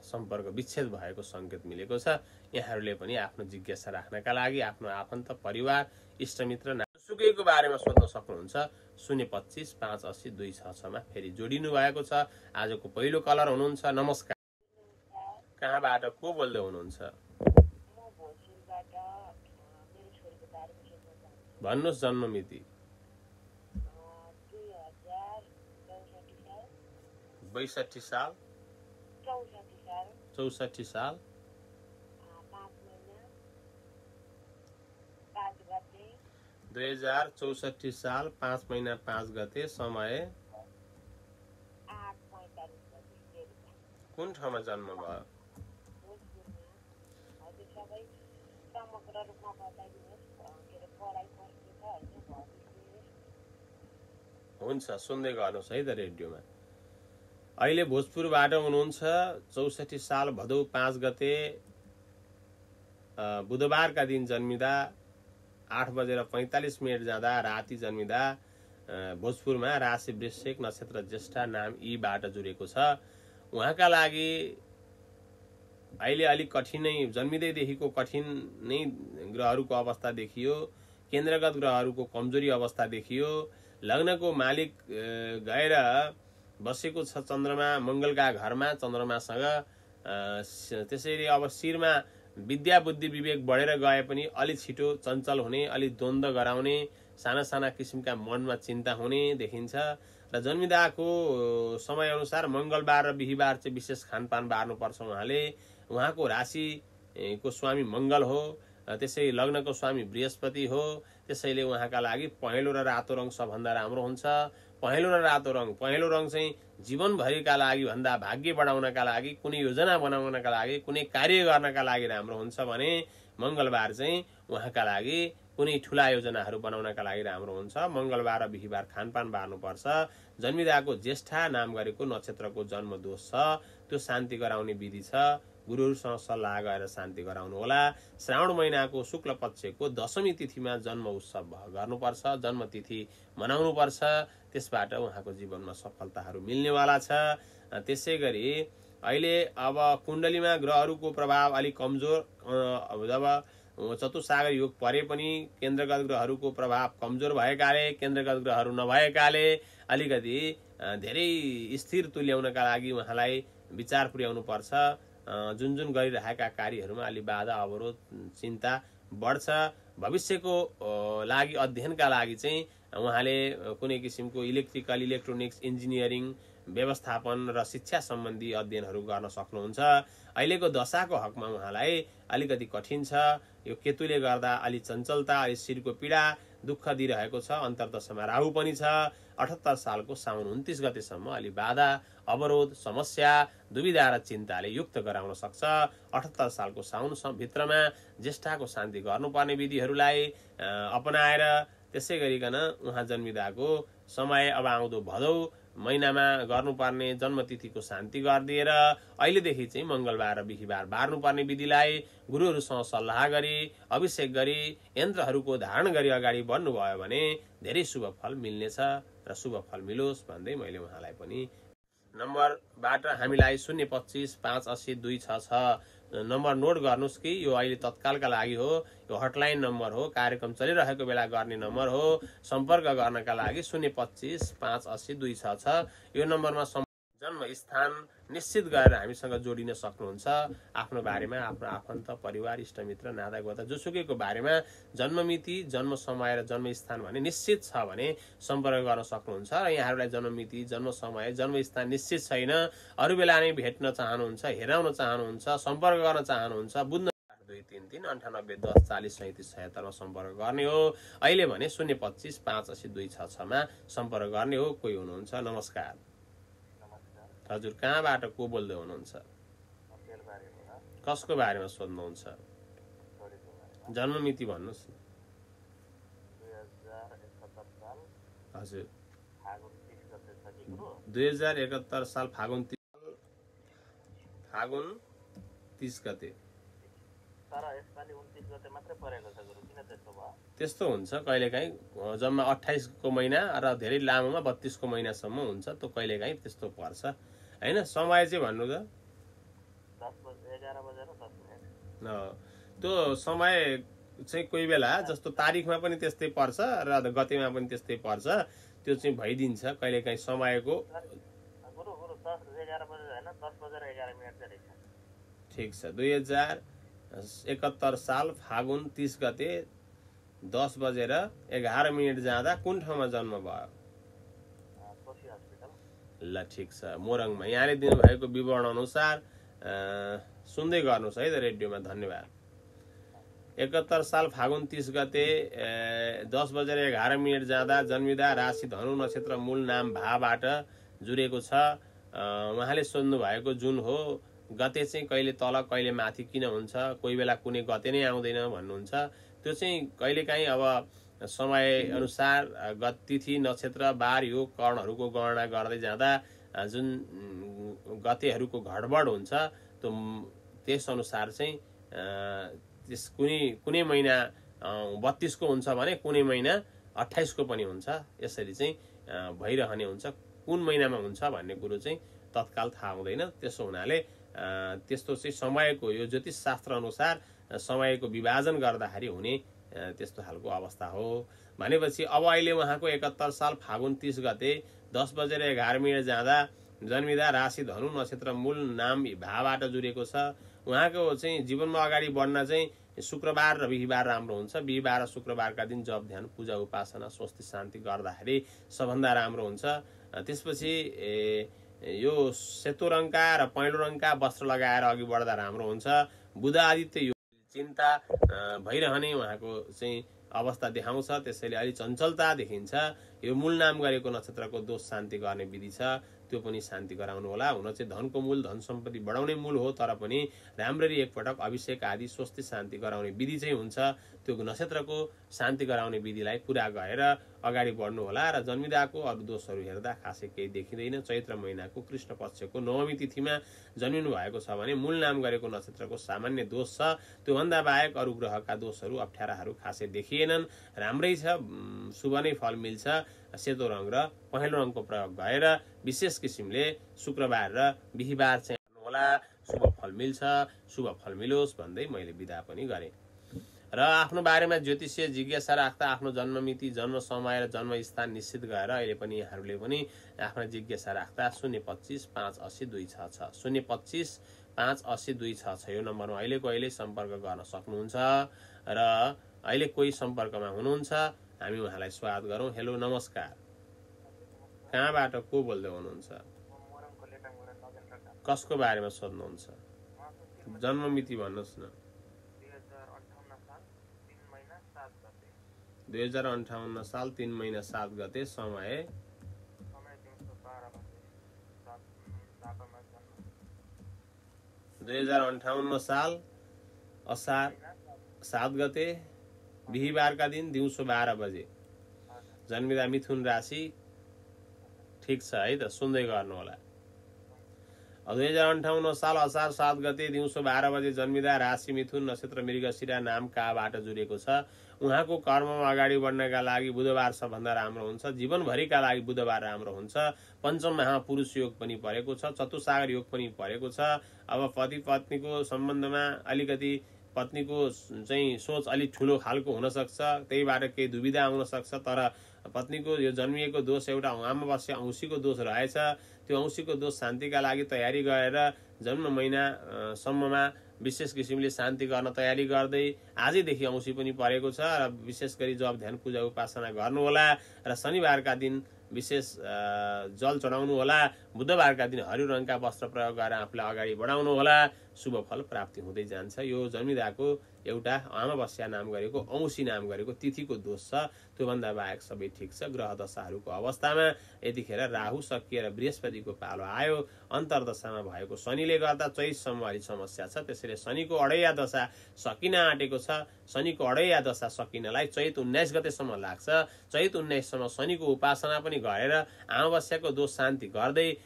सम्पर्क विच्छेद भएको संकेत मिलेको छ। यहाँहरूले पनि आफ्नो जिज्ञासा राख्नका लागि आफ्नो आफन्त परिवार इष्टमित्र सुकेको बारेमा सोध्न सक्नुहुन्छ। 025 580 266 मा फेरि जोडिनु भएको छ। आजको पहिलो कलर हुनुहुन्छ। नमस्कार, कहाँबाट को बोल्दै हुनुहुन्छ? भन्नुहोस् जन्ममिति। 62 साल 64 साल 2064 साल 5 महिना 5 गते समय कुन ठाउँमा जन्म भयो? समग्र रूपमा बताइदिनुहोस् के अरे पढाइ कस्तो छ होइन भविष्य। हुन्छ, सुन्दै गर्नुहोस् है त रेडियोमा। अहिले भोजपुरबाट हुनुहुन्छ, 64 साल भदौ 5 गते बुधबारका दिन जन्मिँदा 8:45 जाँदा राति जन्मिँदा भोजपुरमा राशि वृश्चिक, नक्षत्र ज्येष्ठा, नाम ईबाट जुरेको छ। उहाँका लागि अहिले अलिक कठिनै, जन्मिँदैदेखिको कठिन नै ग्रहहरूको अवस्था देखियो। केन्द्रगत ग्रहहरूको कमजोरी अवस्था देखियो। लग्नको मालिक गएर बसेको छ चन्द्रमा मङ्गलका घरमा चन्द्रमासँग। त्यसैले अब शिरमा विद्या बुद्धि विवेक बढेर गए पनि अलि छिटो चञ्चल हुने, अलि द्वन्द्व गराउने, साना साना किसिमका मनमा चिन्ता हुने देखिन्छ। र जन्मिँदाको समयअनुसार मङ्गलबार र बिहिबार चाहिँ विशेष खानपान बार्नुपर्छ। उहाँको राशिको स्वामी मङ्गल हो, त्यसै लग्नको स्वामी बृहस्पति हो। त्यसैले उहाँका लागि पहेँलो र रातो रङ सबभन्दा राम्रो हुन्छ। पहेँलो र रातो रङ, पहेँलो रङ चाहिँ जीवनभरिका लागि भन्दा भाग्य बढाउनका लागि, कुनै योजना बनाउनका लागि, कुनै कार्य गर्नका लागि राम्रो हुन्छ भने मङ्गलबार चाहिँ उहाँका लागि कुनै ठुला योजनाहरू बनाउनका लागि राम्रो हुन्छ। मङ्गलबार र बिहिबार खानपान बार्नुपर्छ। जन्मिदाको ज्येष्ठा नाम गरेको नक्षत्रको जन्म दोष छ, त्यो शान्ति गराउने विधि छ। गुरुहरूसँग सल्लाह गरेर शान्ति गराउनु होला। श्रावण महिनाको शुक्ल पक्षको दशमी तिथिमा जन्म उत्सव गर्नुपर्छ, जन्म तिथि मनाउनुपर्छ। त्यसबाट उहाँको जीवनमा सफलताहरू मिल्नेवाला छ। त्यसै गरी अहिले अब कुण्डलीमा ग्रहहरूको प्रभाव अलिक कमजोर, जब चतुसागर योग परे पनि केन्द्रगत ग्रहहरूको प्रभाव कमजोर भएकाले, केन्द्रगत ग्रहहरू नभएकाले अलिकति धेरै स्थिर तुल्याउनका लागि उहाँलाई विचार पुर्याउनु पर्छ। जुन जुन गरिरहेका कार्यहरूमा अलि बाधा अवरोध चिन्ता बढ्छ। भविष्यको लागि अध्ययनका लागि चाहिँ उहाँले कुनै किसिमको इलेक्ट्रिकल, इलेक्ट्रोनिक्स, इन्जिनियरिङ, व्यवस्थापन र शिक्षा सम्बन्धी अध्ययनहरू गर्न सक्नुहुन्छ। अहिलेको दशाको हकमा उहाँलाई अलिकति कठिन छ। यो केतुले गर्दा अलि चञ्चलता, अलि शिरको पीडा, दुःख दिइरहेको छ। अन्तर्दशामा राहु पनि छ। 78 सालको साउन 29 गतेसम्म अलि बाधा अवरोध समस्या दुविधा र चिन्ताले युक्त गराउन सक्छ। 78 सालको साउन भित्रमा ज्येष्ठाको शान्ति गर्नुपर्ने विधिहरूलाई अपनाएर त्यसै गरिकन उहाँ जन्मिदाको समय अब आउँदो भदौ महिनामा गर्नुपर्ने जन्मतिथिको शान्ति गरिदिएर अहिलेदेखि चाहिँ मङ्गलबार र बिहिबार बार्नुपर्ने विधिलाई गुरुहरूसँग सल्लाह गरी अभिषेक गरी यन्त्रहरूको धारण गरी अगाडि बढ्नुभयो भने धेरै शुभ फल मिल्नेछ र शुभ फल मिलोस् भन्दै मैले उहाँलाई पनि नम्बरबाट हामीलाई 025 580 266 नम्बर नोट गर्नुहोस् कि यो अहिले तत्कालका लागि हो। यो हटलाइन नम्बर हो, कार्यक्रम चलिरहेको बेला गर्ने नम्बर हो। सम्पर्क गर्नका लागि 025 580 266 यो नम्बरमा जन्म स्थान निश्चित गरेर हामीसँग जोडिन सक्नुहुन्छ। आफ्नो बारेमा, आफ्नो आफन्त, परिवार, इष्टमित्र, नातागोता जोसुकैको बारेमा जन्ममिति, जन्म समय र जन्मस्थान भने निश्चित छ भने सम्पर्क गर्न सक्नुहुन्छ। र यहाँहरूलाई जन्ममिति, जन्म समय, जन्मस्थान निश्चित छैन, अरू बेला नै भेट्न चाहनुहुन्छ, हेराउन चाहनुहुन्छ, सम्पर्क गर्न चाहनुहुन्छ, बुझ्न 233 98 10 40 37 76 मा सम्पर्क गर्ने हो। अहिले भने 025 580 266 मा सम्पर्क गर्ने हो। कोही हुनुहुन्छ? नमस्कार हजुर, कहाँबाट को बोल्दै हुनुहुन्छ? कसको बारेमा सोध्नुहुन्छ? जन्ममिति भन्नुहोस्। 2071 साल फागुन 30 गते। त्यस्तो हुन्छ कहिलेकाहीँ, जम्मा 28 को महिना र धेरै लामोमा 32 को महिनासम्म हुन्छ। त्यो कहिलेकाहीँ त्यस्तो पर्छ हैन। समय चाहिँ भन्नु त 10:11 त्यो समय चाहिँ कोही बेला जस्तो तारिखमा पनि त्यस्तै पर्छ र गतेमा पनि त्यस्तै पर्छ। त्यो चाहिँ भइदिन्छ कहिलेकाहीँ समयको। ठिक छ। 2071 साल फागुन 30 गते 10:11 जाँदा कुन ठाउँमा जन्म भयो? ल ठिक छ, मोरङमा। यहाँले दिनुभएको विवरण अनुसार सुन्दै गर्नुहोस् है त रेडियोमा। धन्यवाद। 71 साल फागुन 30 गते 10:11 जाँदा जन्मिदा राशि धनु नक्षत्र मूल नाम भाबाट जुरेको छ। उहाँले सोध्नु भएको जुन हो गते चाहिँ कहिले तल कहिले माथि किन हुन्छ, कोही बेला कुनै गते नै आउँदैन भन्नुहुन्छ। त्यो चाहिँ कहिलेकाहीँ अब समय अनुसार तिथि नक्षत्र बार योग करणहरूको गणना गर्दै जाँदा जुन गतेहरूको घडबड हुन्छ त्यो त्यस अनुसार चाहिँ त्यस कुनै महिना 32 को हुन्छ भने कुनै महिना 28 को पनि हुन्छ। यसरी चाहिँ भइरहने हुन्छ। कुन महिनामा हुन्छ भन्ने कुरो चाहिँ तत्काल थाहा हुँदैन। त्यसो हुनाले त्यस्तो चाहिँ समयको यो ज्योतिष शास्त्र अनुसार समयको विभाजन गर्दाखेरि हुने त्यस्तो खालको अवस्था हो। भनेपछि अब अहिले उहाँको 71 साल फागुन 30 गते 10:11 जाँदा जन्मिदा राशि धनु नक्षत्र मूल नाम भाबाट जुरेको छ। उहाँको चाहिँ जीवनमा अगाडि बढ्न चाहिँ शुक्रबार र बिहिबार राम्रो हुन्छ। बिहिबार र शुक्रबारका दिन जप ध्यान पूजा उपासना स्वस्ति शान्ति गर्दाखेरि सबभन्दा राम्रो हुन्छ। त्यसपछि यो सेतो रङका र पहेँलो रङका वस्त्र लगाएर अघि बढ्दा राम्रो हुन्छ। बुध आदित्य यो चिन्ता भइरहने उहाँको चाहिँ अवस्था देखाउँछ। त्यसैले अलि चञ्चलता देखिन्छ। यो मूल नाम गरेको नक्षत्रको दोष शान्ति गर्ने विधि छ, त्यो पनि शान्ति गराउनु होला। हुन चाहिँ धनको मूल धन सम्पत्ति बढाउने मूल हो, तर पनि राम्ररी एकपटक अभिषेक आदि स्वस्ति शान्ति गराउने विधि चाहिँ हुन्छ। त्यो नक्षत्रको शान्ति गराउने विधिलाई पुरा गरेर अगाडि बढ्नु होला। र जन्मिदाको अरू दोषहरू हेर्दा खासै केही देखिँदैन। चैत्र महिनाको कृष्ण पक्षको नवमी तिथिमा जन्मिनु भएको छ भने मूल नाम गरेको नक्षत्रको सामान्य दोष छ। त्योभन्दा बाहेक अरू ग्रहका दोषहरू अप्ठ्याराहरू खासै देखिएनन्। राम्रै छ, शुभ नै फल मिल्छ। सेतो रङ र पहेँलो रङको प्रयोग गरेर विशेष किसिमले शुक्रबार र बिहिबार चाहिँ गर्नु होला। शुभ फल मिल्छ। शुभ फल मिलोस् भन्दै मैले बिदा पनि गरेँ। र आफ्नो बारेमा ज्योतिषीय जिज्ञासा राख्दा आफ्नो जन्ममिति, जन्म समय र जन्मस्थान निश्चित गरेर अहिले पनि यहाँहरूले पनि आफ्नो जिज्ञासा राख्दा 025 580 266 025 580 266 यो नम्बरमा अहिले सम्पर्क गर्न सक्नुहुन्छ। र अहिले कोही सम्पर्कमा हुनुहुन्छ, हामी उहाँलाई स्वागत गरौँ। हेलो, नमस्कार। कहाँबाट को बोल्दै हुनुहुन्छ? कसको बारेमा सोध्नुहुन्छ? जन्ममिति भन्नुहोस् न। 2058 साल 3 महिना 7 गते। समय 2058 साल असार 7 गते बिहिबारका दिन दिउँसो 12 बजे जन्मिदा मिथुन राशि। ठिक छ है त, सुन्दै गर्नु होला। 2058 साल असार 7 गते दिउँसो 12 बजे जन्मिदा राशि मिथुन नक्षत्र मृगशिरा नाम काबाट जुरेको छ। उहाँको कर्ममा अगाडि बढ्नका लागि बुधबार सबभन्दा राम्रो हुन्छ। जीवनभरिका लागि बुधबार राम्रो हुन्छ। पञ्चम महापुरुष योग पनि परेको छ। चतुसागर योग पनि परेको छ। अब पति पत्नीको सम्बन्धमा अलिकति पत्नीको चाहिँ सोच अलिक ठुलो खालको हुनसक्छ, त्यहीबाट केही दुविधा आउन सक्छ। तर पत्नीको यो जन्मिएको दोष एउटा अमावस्या औँसीको दोष रहेछ। त्यो औँसीको दोष शान्तिका लागि तयारी गरेर जन्म महिनासम्ममा विशेष किसिमले शान्ति गर्न तयारी गर्दै आजैदेखि औँसी पनि परेको छ। र विशेष गरी जप ध्यान पूजा उपासना गर्नु होला। र शनिबारका दिन विशेष जल चढाउनु होला। बुधबारका दिन हरियो रङका वस्त्र प्रयोग गरेर आफूलाई अगाडि बढाउनु होला। शुभ फल प्राप्ति हुँदै जान्छ। यो जन्मिदाको एउटा अमावस्या नाम गरेको औँसी नाम गरेको तिथिको दोष छ। त्योभन्दा बाहेक सबै ठिक छ। ग्रह दशाहरूको अवस्थामा यतिखेर राहु सकिएर बृहस्पतिको पालो आयो। अन्तर्दशामा भएको शनिले गर्दा चैतसम्म अलि समस्या छ। त्यसैले शनिको अडैया दशा सकिन आँटेको छ। शनिको अडैया दशा सकिनलाई चैत 19 गतेसम्म लाग्छ। चैत 19 सम्म शनिको उपासना पनि गरेर अमावस्याको दोष शान्ति गर्दै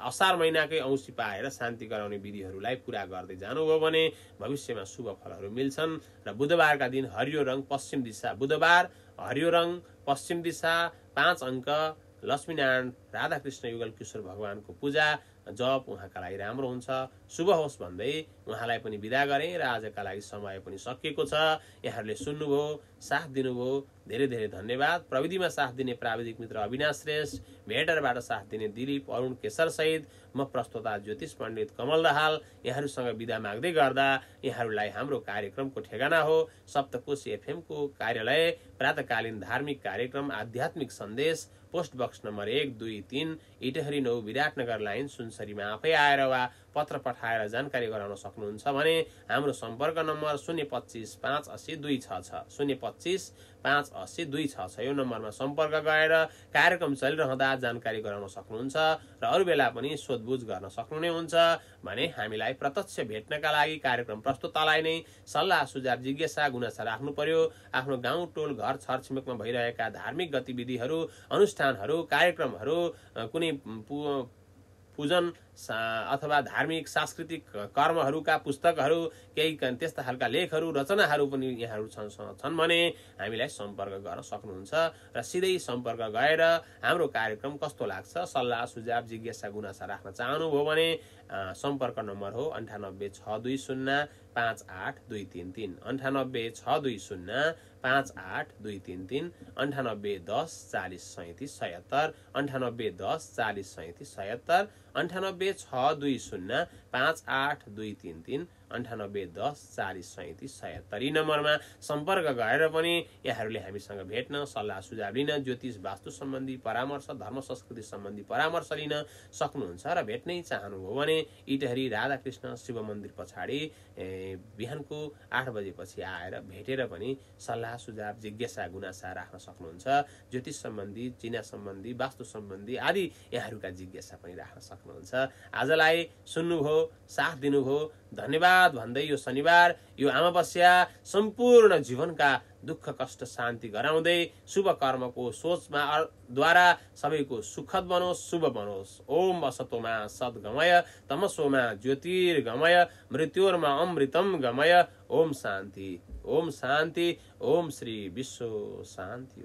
असार महिनाकै औँसी पाएर शान्ति गराउने विधिहरूलाई पुरा गर्दै जानुभयो भने भविष्यमा शुभ फलहरू मिल्छन्। र बुधबारका दिन हरियो रङ पश्चिम दिशा, बुधबार हरियो रङ पश्चिम दिशा 5 अङ्क लक्ष्मीनारायण राधाकृष्ण युगल किशोर भगवानको पूजा जप उहाँका लागि राम्रो हुन्छ। शुभ होस् भन्दै उहाँलाई पनि बिदा गरेँ र आजका लागि समय पनि सकिएको छ। यहाँहरूले सुन्नुभयो, साथ दिनुभयो, धेरै धेरै धन्यवाद। प्रविधिमा साथ दिने प्राविधिक मित्र अविनाश श्रेष्ठ, भेटरबाट साथ दिने दिलीप अरुण केशर सहित म प्रस्तोता ज्योतिष पण्डित कमल दाहाल यहाँहरूसँग बिदा माग्दै गर्दा यहाँहरूलाई हाम्रो कार्यक्रमको ठेगाना हो सप्तकोशी एफएमको कार्यालय, प्रातकालीन धार्मिक कार्यक्रम आध्यात्मिक सन्देश, post box number 123 Itahari 9 Biratnagar line सुनसरीमा आफै आएर वा पत्र पठाएर जानकारी गराउन सक्नुहुन्छ भने हाम्रो सम्पर्क नम्बर 025 580 266 025 580 266 यो नम्बरमा सम्पर्क गरेर कार्यक्रम चलिरहँदा जानकारी गराउन सक्नुहुन्छ र अरू बेला पनि सोधबुझ गर्न सक्नुहुने हुन्छ भने हामीलाई प्रत्यक्ष भेट्नका लागि कार्यक्रम प्रस्तुतालाई नै सल्लाह सुझाव जिज्ञासा गुनासा राख्नु पर्यो। आफ्नो गाउँ टोल घर छरछिमेकमा भइरहेका धार्मिक गतिविधिहरू अनुष्ठानहरू कार्यक्रमहरू कुनै पूजन अथवा धार्मिक सांस्कृतिक कर्महरूका पुस्तकहरू केही त्यस्ता खालका लेखहरू रचनाहरू पनि यहाँहरू छन् भने हामीलाई सम्पर्क गर्न सक्नुहुन्छ र सिधै सम्पर्क गरेर हाम्रो कार्यक्रम कस्तो लाग्छ सल्लाह सुझाव जिज्ञासा गुनासा राख्न चाहनुभयो भने सम्पर्क नम्बर हो 9862058233 9862058233 9810 40 37 77 9810 40 37 77 9862058233 9810 40 37 77 यी नम्बरमा सम्पर्क गरेर पनि यहाँहरूले हामीसँग भेट्न सल्लाह सुझाव लिन ज्योतिष वास्तु सम्बन्धी परामर्श धर्म संस्कृति सम्बन्धी परामर्श लिन सक्नुहुन्छ र भेट्नै चाहनुभयो भने इटहरी राधाकृष्ण शिव मन्दिर पछाडि बिहानको 8 बजेपछि आएर भेटेर पनि सल्लाह सुझाव जिज्ञासा गुनासा राख्न सक्नुहुन्छ। ज्योतिष सम्बन्धी चिना सम्बन्धी वास्तु सम्बन्धी आदि यहाँहरूका जिज्ञासा पनि राख्न सक्नुहुन्छ। आजलाई सुन्नुभयो साथ दिनुभयो धन्यवाद भन्दै यो शनिबार यो अमावस्या सम्पूर्ण जीवनका दुःख कष्ट शान्ति गराउँदै शुभ कर्मको सोचमा द्वारा सबैको सुखद बनोस् शुभ बनोस्। ओम असतोमा सद्गमय तमसोमा ज्योतिर्गमय मृत्योर्मा अमृतम गमय। ओम शान्ति ओम शान्ति ओम श्री विश्व शान्ति।